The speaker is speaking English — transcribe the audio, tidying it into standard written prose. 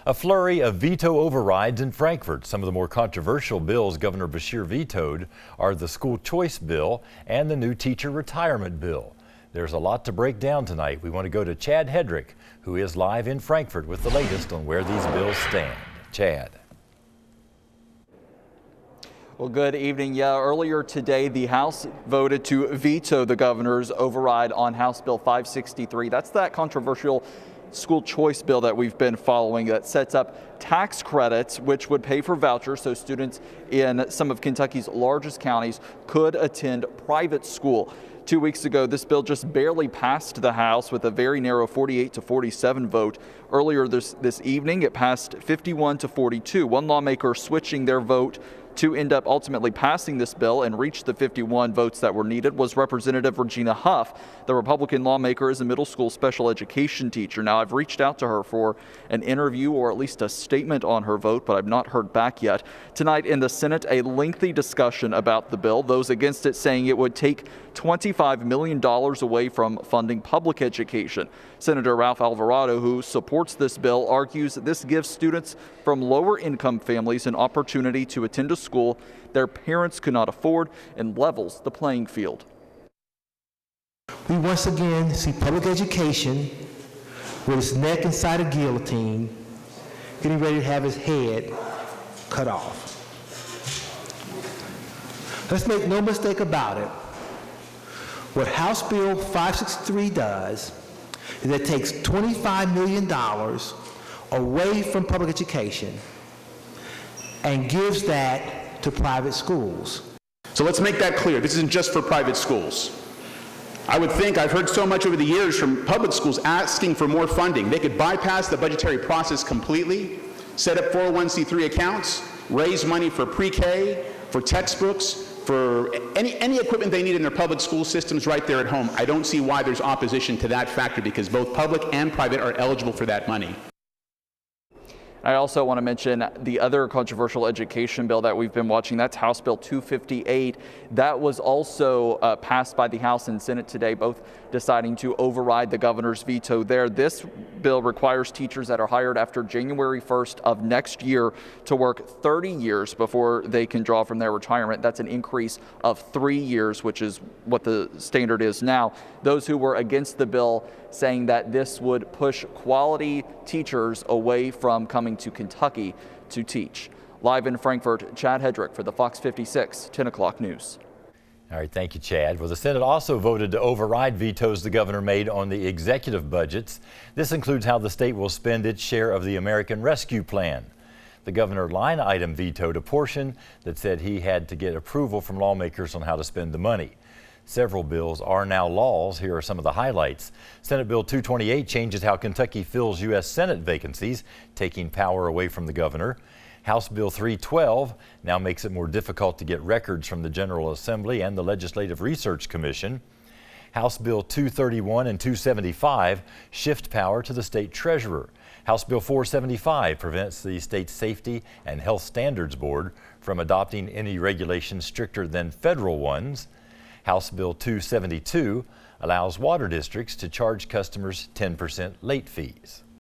A flurry of veto overrides in Frankfort. Some of the more controversial bills Governor Beshear vetoed are the school choice bill and the new teacher retirement bill. There's a lot to break down tonight. We want to go to Chad Hedrick, who is live in Frankfort with the latest on where these bills stand. Chad. Well, good evening. Yeah, earlier today, the House voted to veto the governor's override on House Bill 563. That's that controversial school choice bill that we've been following that sets up tax credits, which would pay for vouchers so students in some of Kentucky's largest counties could attend private school. 2 weeks ago, this bill just barely passed the House with a very narrow 48-47 vote. Earlier this evening, it passed 51-42. One lawmaker switching their vote to end up ultimately passing this bill and reach the 51 votes that were needed was Representative Regina Huff. The Republican lawmaker is a middle school special education teacher. Now, I've reached out to her for an interview or at least a statement on her vote, but I've not heard back yet. Tonight in the Senate, a lengthy discussion about the bill. Those against it saying it would take $25 million away from funding public education. Senator Ralph Alvarado, who supports this bill, argues that this gives students from lower income families an opportunity to attend a school their parents could not afford and levels the playing field. We once again see public education with its neck inside a guillotine, getting ready to have its head cut off. Let's make no mistake about it. What House Bill 563 does is it takes $25 million away from public education and gives that to private schools. So let's make that clear. This isn't just for private schools. I would think, I've heard so much over the years from public schools asking for more funding. They could bypass the budgetary process completely, set up 401c3 accounts, raise money for pre-K, for textbooks, for any equipment they need in their public school systems right there at home. I don't see why there's opposition to that factor because both public and private are eligible for that money. I also want to mention the other controversial education bill that we've been watching. That's House Bill 258. That was also passed by the House and Senate today, both deciding to override the governor's veto there. This bill requires teachers that are hired after January 1st of next year to work 30 years before they can draw from their retirement. That's an increase of 3 years, which is what the standard is now. Those who were against the bill saying that this would push quality teachers away from coming to Kentucky to teach. Live in Frankfort, Chad Hedrick for the Fox 56 10 o'clock news. All right, thank you, Chad. Well, the Senate also voted to override vetoes the governor made on the executive budgets. This includes how the state will spend its share of the American Rescue Plan. The governor line item vetoed a portion that said he had to get approval from lawmakers on how to spend the money. Several bills are now laws. Here are some of the highlights. Senate Bill 228 changes how Kentucky fills U.S. Senate vacancies, taking power away from the governor. House Bill 312 now makes it more difficult to get records from the General Assembly and the Legislative Research Commission. House Bill 231 and 275 shift power to the state treasurer. House Bill 475 prevents the State Safety and Health Standards Board from adopting any regulations stricter than federal ones. House Bill 272 allows water districts to charge customers 10% late fees.